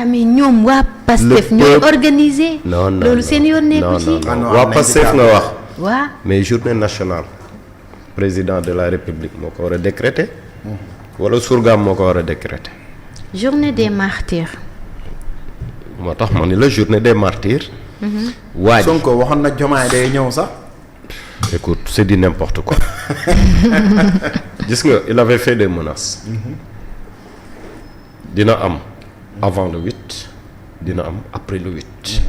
mais ñoom waa Pastef ñoo organisé. non non loolu seen yoon nekku ci. waa Pastef nga wax. waaw mais journée nationale président de la république moo ko war a décréter. wala surgaam moo ko war a décréter. journée des martyrs. moo tax ma ni la journée des martyrs. waa ji Sonko waxoon na Diomaye day ñëw sax. écoute c'est du n'importe quoi. gis nga il avait fait des menaces. dina am avant le 8 dina am après le 8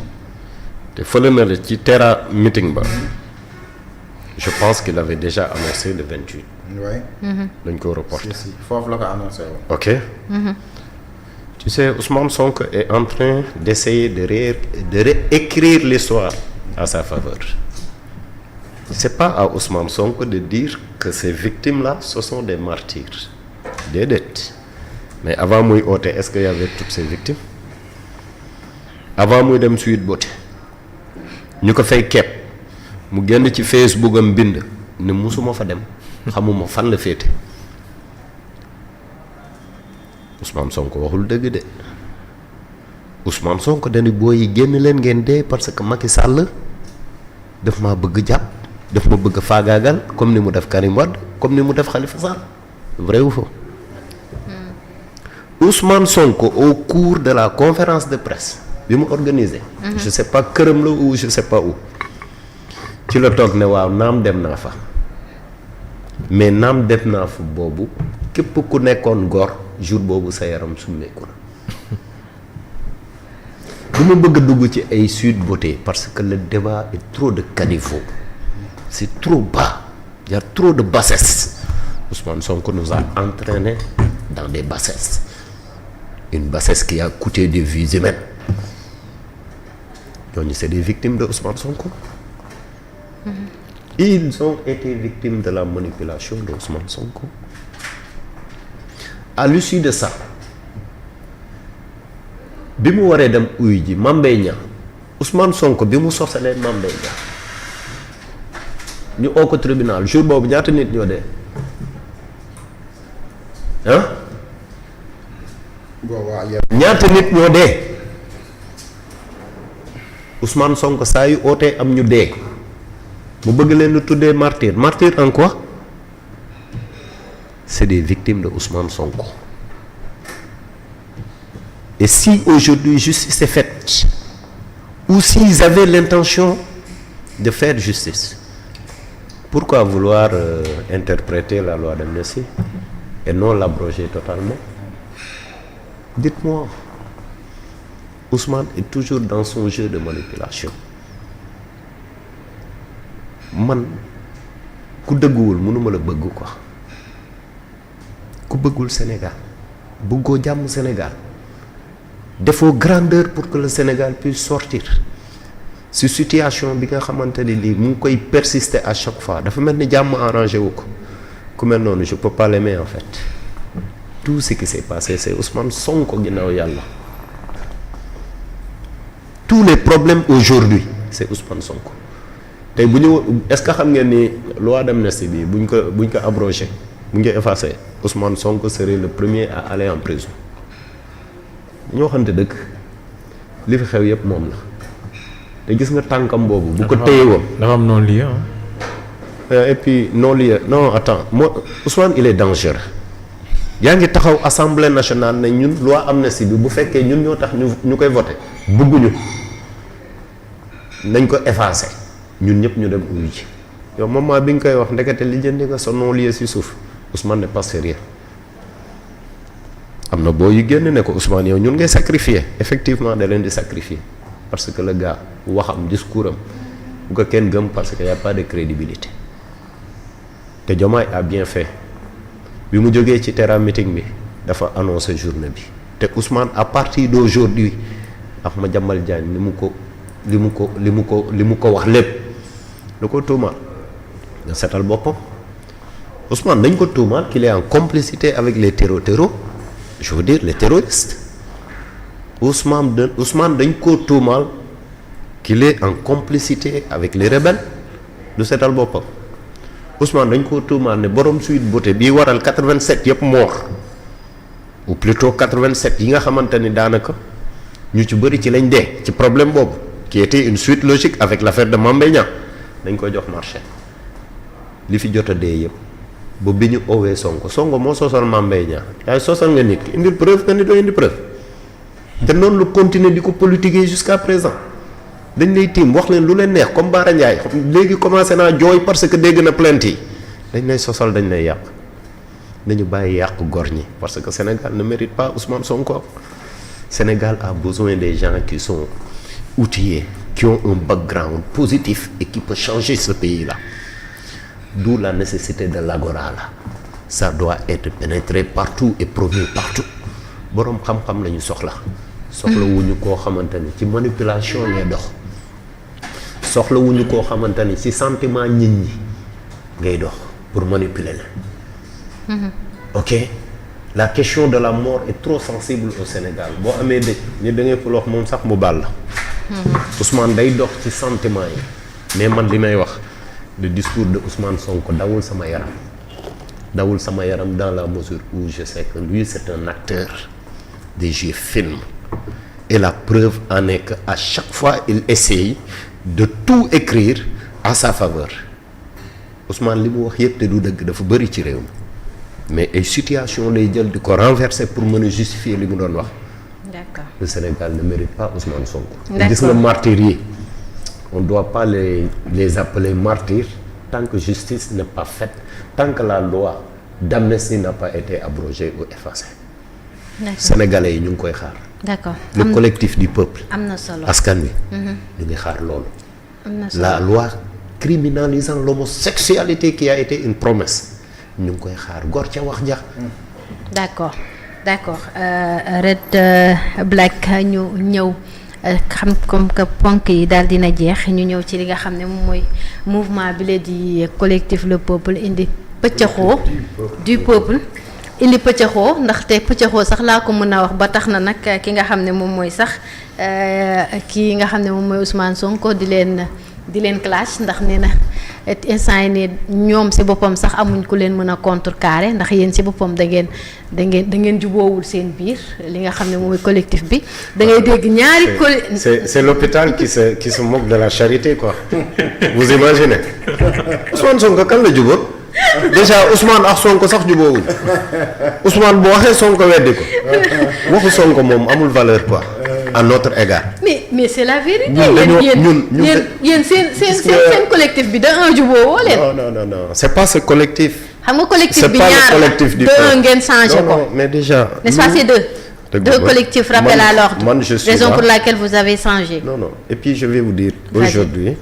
te fële na la ci terrain meeting ba je pense qu'il avait déjà annoncé le 28. oui. dañ ko reporter. si foofu la ko annoncé woon. ok. Tu sais, Ousmane Sonko est en train d'essayer de réécrire l'histoire à sa faveur. C'est pas à Ousmane Sonko de dire que ces victimes-là, ce sont des martyrs. Déedéet. Mais avant muy oote, est-ce qu'il y avait toutes ces victimes? Avant muy dem Sweet Beauté ñu ko fay kepp mu génn ci Facebook am bind ne musuma fa dem xamuma fan la féete. Ousmane Sonko waxul dëgg de Ousmane Sonko dañu booy yi génn leen ngeen dee parce que Macky Sall daf maa bëgg jàpp daf ma bëgg faagaagal comme ni mu def Karim Wade comme ni mu def Khalifa Sall vrai ou faux? Ousmane Sonko au cours de la conférence de presse bi mu organisé. je sais pas këram la ou je sais pas où ci la toog ne waaw naam dem naa fa mais naam dem naa fa boobu képp ku nekkoon góor jour boobu sa yaram summeeku na. du ma bëgg a dugg ci ay Sweet Beauté parce que le débat est trop de caniveau, c'est trop bas, il y a trop de bassesse. Ousmane Sonko nous a entraînés dans des bassesses, une bassesse qui a coûté des vies humaines. ñooñu c'est des victimes de Ousmane Sonko. Ils ont été victimes de la manipulation de Ousmane Sonko. À l'issue de ça bi mu waree dem uyu ji Mame Mbaye Niang Ousmane Sonko bi mu sosalee Mame Mbaye Niang ñu oo ko tribunal jour boobu ñaata nit ñoo dee ah. ñaata nit ñoo dee Ousmane Sonko saa yu ootee am ñu dee mu bëgg leen lu tuddee martyr martyr en quoi? C'est des victimes de Ousmane Sonko. Et si aujourd'hui justice est faite, ou s'ils avaient l'intention de faire justice, pourquoi vouloir interpréter la loi d'amnistie et non l'abroger totalement? Dites-moi, Ousmane est toujours dans son jeu de manipulation. Man ku dëgguwul mënuma la bëgg quoi. ku bëggul Sénégal bëggoo jàmm Sénégal defoo grandeur pour que le Sénégal puisse sortir si situation bi nga xamante ni lii mu ngi koy persister à chaque fois dafa mel ni jàmm arrangé wu ko ku mel noonu je peux pas l'aimer en fait. Tout ce qui s'est passé c'est Ousmane Sonko ginnaaw yàlla. Tous les problèmes aujourd'hui c'est Ousmane Sonko. tey bu ñu est-ce que xam ngeen ni loi d'amnistie bi buñ ko abrogé bu ñu ko effacé Ousmane Sonko serait le premier à aller en prison. ñoo xamante dëgg li fi xew yëpp moom la te gis nga tànkam boobu. bu ko téye woon dafa am non lieu et puis non lieu non attends moi Ousmane il est dangereux. yaa ngi taxaw assemblée nationale ne ñun loi amnistie bi bu fekkee ñun ñoo tax ñu koy voté bëgguñu nañ ko effacé ñun ñëpp ñu dem uyu ji yow moment bi nga koy wax ndekete li jëndi nga sa non lieu ci suuf Ousmane n'est pas sérieux. am na boo yu génn ne ko Ousmane yow ñun ngay sacrifier effectivement da leen di sacrifier parce que le gars waxam discours am bu ko kenn gëm parce que y a pas de crédibilité te Diomaye a bien fait bi mu jógee ci terrain meeting bi dafa annoncé journée bi te Ousmane à partir d'aujourd'hui ak Madiambal Diagne li mu ko wax lépp lu ko tuumaal nga seetal boppam Ousmane dañ ko tuumaal qu'il est en complicité avec les terreaux je veux dire les terroristes Ousmane dañ ko tuumaal qu'il est en complicité avec les rebelles du seetal boppam Ousmane dañ ko tuumaal ne borom Sweet Beauté bii waral 87 yëpp mort ou plutôt 87 yi nga xamante ni daanaka ñu ci bëri ci lañ dee ci problème boobu qui était une suite logique avec l'affaire de Mame Mbaye Niang dañ ko jox marché li fi jot a dee yëpp ba bi ñu owee Sonko moo sosal Mame Mbaye Niang yaay sosal nga nit ki indil preuve nga ni doo indi preuve te noonu lu continuer di ko politiquer jusqu'à présent dañ lay tiim wax leen lu leen neex comme Bara Ndiaye léegi commencé naa jooy parce que dégg na plainte yi dañ lay sosal dañ lay yàq nañu bàyyi yàq gor ñi parce que Sénégal ne mérite pas Ousmane Sonko. Sénégal a besoin des gens qui sont outillés, qui ont un background positif et qui peuvent changer ce pays-là. D'où la nécessité de l'agora là. Ça doit être pénétré partout et promu partout. Borom xam-xam la ñu soxla. soxla wuñu koo xamante ni ci manipulation ngay dox. soxla wuñu koo xamante ni ci sentiment nit ñi ngay dox pour manipuler la. Ok. La question de la mort est trop sensible au Sénégal boo amee dëj ni da ngay wax moom sax mu baal la. Ousmane day dox ci sentiment yi mais man li may wax le discours de Ousmane Sonko dawul sama yaram dans la mesure où je sais que lui c'est un acteur des jeux films et la preuve en est que à chaque fois il essaye de tout écrire à sa faveur Ousmane li mu wax yëpp te du dëgg dafa bëri ci réew mi. mais ay situation lay jël di ko renverser pour mën a justifier li mu doon wax. D'accord. Le Sénégal ne mérite pas Ousmane Sonko. D'accord. Gis nga martyrs yi on doit pas les appeler martyrs tant que justice n'est pas faite tant que la loi d'amnistie n'a pas été abrogée ou effacée. D'accord. Sénégalais yi ñu ngi koy xaar. D'accord. Le collectif du peuple. am na solo. askan wi. ñu ngi xaar loolu. am na solo. La loi criminalisant l'homosexualité qui a été une promesse. ñu ngi koy xaar gor ca wax ja. d'accord Red Black ñu ñëw xam comme que ponk yi daal dina jeex ñu ñëw ci li nga xam ne moom mooy mouvement bi la di collectif le peuple indi pëccëxoo du peuple indi pëccëxoo ndaxte pëccëxoo sax laa ko mën a wax ba tax na nag ki nga xam ne moom mooy sax kii nga xam ne moom mooy Ousmane Sonko di leen clash ndax nee na instant yi nii ñoom si boppam sax amuñ ku leen mën a contrecarrer ndax yéen si boppam da ngeen juboowul seen biir li nga xam ne mooy collectif bi da ngay dégg ñaari. c'est l'hôpital qui se moque de la charité quoi. Vous imaginez Ousmane Sonko kan la jubóo déjà Ousmane ak Sonko sax juboowuñ Ousmane bu waxee Sonko weddi ko waxu Sonko moom amul valeur quoi. À notre égard. mais c'est la vérité. ñun seen collectif bi da un jubóo woo leen. non c'est pas ce collectif. xam nga collectif bi ñaar la deux ngeen changé ko. non mais déjà. n'est-ce pas c'est deux collectifs rappel à l'ordre. Raison pour laquelle vous avez changé. non et puis je vais vous dire aujourd'hui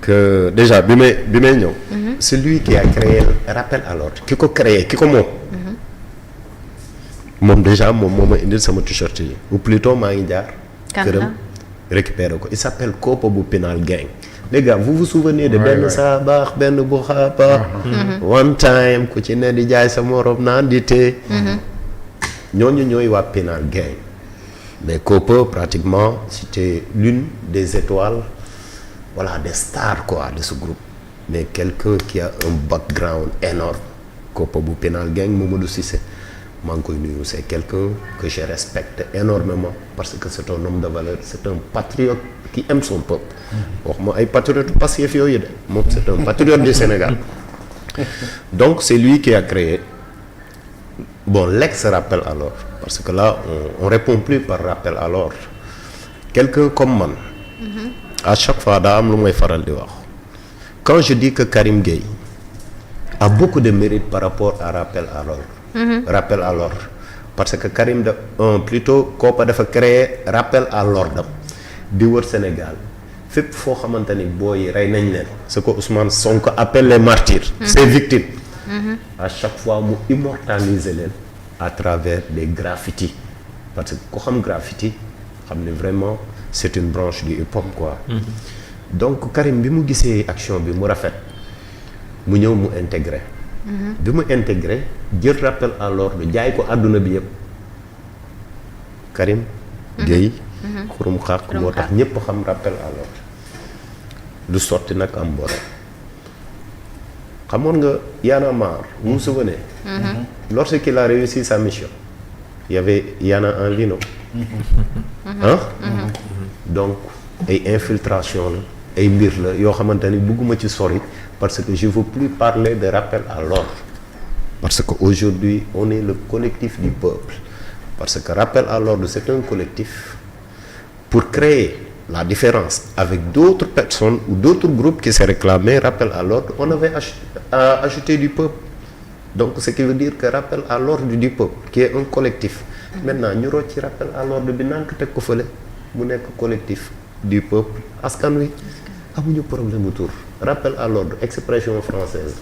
que déjà bi may ñëw. c'est lui qui a créé rappel à l'ordre ki ko moom. moom déjà moom moo ma indil sama t-shirt yi ou plutôt maa ngi jaar. këram récupérer ko il s'appelle Kopo bu Penal Gang. les gars vous vous souvenez de benn saa baax benn bu xaapa one time ku ci ne di jaay sa morom naan di tee. ñooñu ñooy waa Penal Gang. mais Kopo pratiquement c'était l'une des étoiles voilà des stars quoi de ce groupe mais quelqu'un qui a un background énorme Kopo bu Penal Gang Mamadou Cissé. maa ngi koy nuyu c'est quelqu'un que je respecte énormément parce que c'est un homme de valeur c'est un patriote qui aime son peuple wax ma ay patriote Pastef yooyu de moom c'est un patriote du Sénégal donc c'est lui qui a créé l'ex-rappel à l'ordre parce que là on répond plus par rappel à l'ordre quelqu'un comme man à chaque fois daa am lu may faral di wax quand je dis que Karim Gueye a beaucoup de mérite par rapport à rappel à l'ordre rappel à l'ordre parce que Karim plutôt Kopa dafa créer rappel à l'ordre di wër Sénégal fépp foo xamante ni booy rey nañ leen ce que Ousmane Sonko appelle les martyrs ses victimes à chaque fois mu immortaliser leen à travers des graffitis parce que ku xam graffiti xam ne vraiment c'est une branche du hip-hop quoi donc Karim bi mu gisee action bi mu rafet mu ñëw mu intégré bi mu intégré jël rappel à l'ordre jaay ko àdduna bi yëpp Karim Gueye xurum xaq moo tax ñëpp xam rappel à l'ordre lu sotti nag am borom xamoon nga Y'en a marre vous vous souvenez lorsqu'il a réussi sa mission il y avait Y'en a envie non donc ay infiltration la ay mbir la yoo xamante ni bëgguma ci sori parce que je veux plus parler de rappel à l'ordre parce que aujourd'hui on est le collectif du peuple parce que rappel à l'ordre c'est un collectif pour créer la différence avec d'autres personnes ou d'autres groupes qui se réclamaient rappel à l'ordre on avait ajouté du peuple donc ce qui veut dire que rappel à l'ordre du peuple qui est un collectif maintenant ñu rocc ci rappel à l'ordre bi nank teg ko fële mu nekk collectif du peuple askan wi amuñu problème mu tur rappel à l'ordre expression française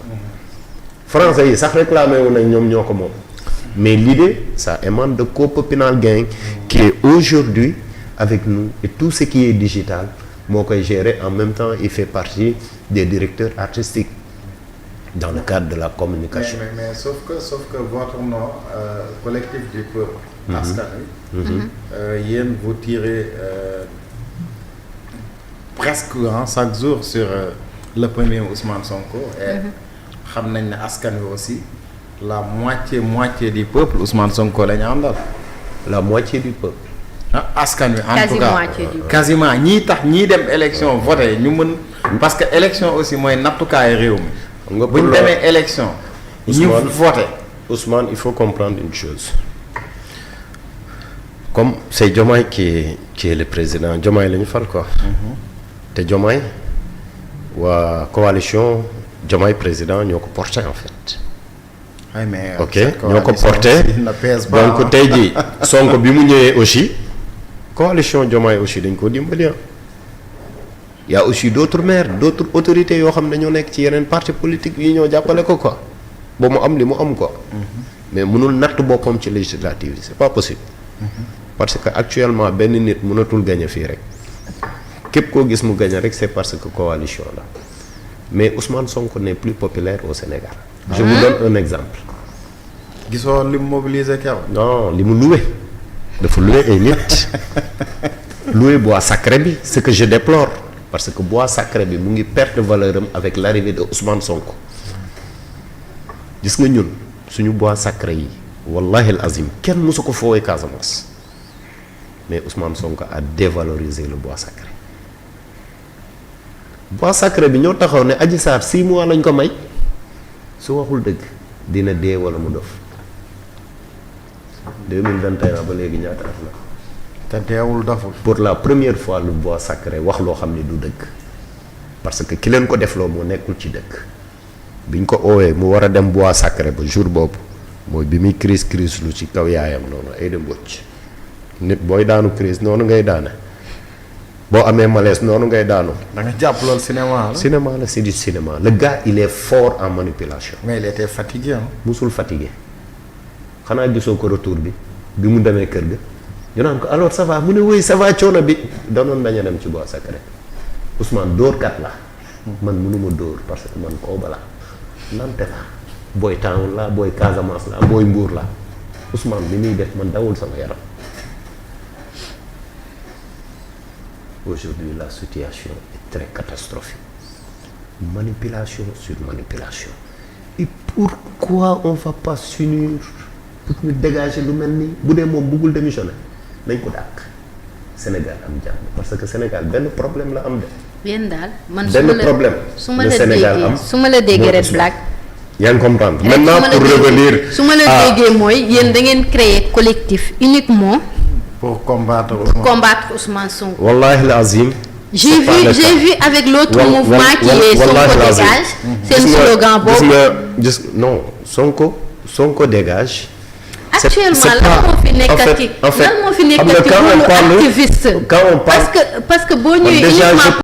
français yi sax réclamé wu nañ ñoom ñoo ko moom mais l'idée ça émane de Copopinal Gang qui est aujourd'hui avec nous et tout ce qui est digital moo koy gérer en même temps il fait partie des directeurs artistiques dans le cadre de la communication. Mais sauf que votre nom collectif du peuple. askan wi. yéen vous tirez presque chaque jour sur le premier Ousmane Sonko. et xam nañ ne askan wi aussi la moitié du peuple Ousmane Sonko la ñu àndal. la moitié du peuple. askan wi en tout cas quasiment ñii tax ñii dem élection voté ñu mën parce que élection aussi mooy nattukaay réew mi. nga bu ñu demee élection. ñu voté. Ousmane il faut comprendre une chose comme c'est Diomaye qui est le président Diomaye la ñu fal quoi. te Diomaye waa coalition Diomaye président ñoo ko porté en fait. ay mais ok ñoo ko porté donc tey jii Sonko bi mu ñëwee aussi coalition Diomaye aussi dañ ko dimbali y a aussi d'autres maires d'autres autorités yoo xam ne ñoo nekk ci yeneen parti politique yi ñoo jàppale ko quoi ba mu am li mu am quoi. mais mënul natt boppam ci législative yi c'est pas possible. parce que actuellement benn nit mënatul gagner fii rek képp koo gis mu gagner rek c'est parce que coalition la mais Ousmane Sonko n'est plus populaire au Sénégal. je vous donne un exemple. gisoo li mu mobilisé kew. non li mu loué dafa loué ay nit loué bois sacré bi ce que je déplore parce que bois sacré bi mu ngi perte valeur am avec l'arrivée de Ousmane Sonko gis nga ñun suñu bois sacré yi wallahi al azim kenn mësu ko foowee Casamance mais Ousmane Sonko a dévalorisé le bois sacré bois sacré bi ñoo taxaw ne Adji Sarr 6 mois lañ ko may su waxul dëgg dina dee wala mu dof 2021 ba léegi ñaata at la. te deewul doful. pour la première fois le bois sacré wax loo xam ne du dëgg parce que ki leen ko defloo moo nekkul ci dëgg biñ ko oowee mu war a dem bois sacré ba jour boobu mooy bi muy crise lu ci kaw yaayam noonu ay dem mbocc nit booy daanu crise noonu ngay daane boo amee malaise noonu ngay daanu. da nga jàpp loolu cinéma la. cinéma la c'est du cinéma le gars il est fort en manipulation. mais il était fatigué musul fatigué xanaa gisoo ko retour bi mu demee kër ga ñu naan ko alors ça va mu ne wéy ça va coono bi danoon bañ a dem ci bois sacré Ousmane dóorkat la man mënuma dóor parce que man koo bala nante la booy Town la booy Casamance la booy Mbour la Ousmane bi muy def man dawul sama yaram aujourd'hui la situation est très catastrophique manipulation sur manipulation et pourquoi on va pas s'unir pour ñu dégager lu mel nii bu dee moom bëggul démissionner nañ ko dàq Sénégal am jàmm parce que Sénégal benn problème la am de. yéen daal man benn problème le Sénégal am su ma la déggee Red Black. yaa ngi comprendre maintenant pour revenir. su ma la déggee mooy yéen da ngeen créer collectif uniquement. pour combattre Ousmane Sonko. wallahi l'azim. j'ai vu avec l'autre mouvement qui est Sonko dégage. seen slogan boobu gis non Sonko dégage. actuellement lan moo fi nekkati lan moo fi nekkati activiste. quand on parle parce que boo ñëwee uniquement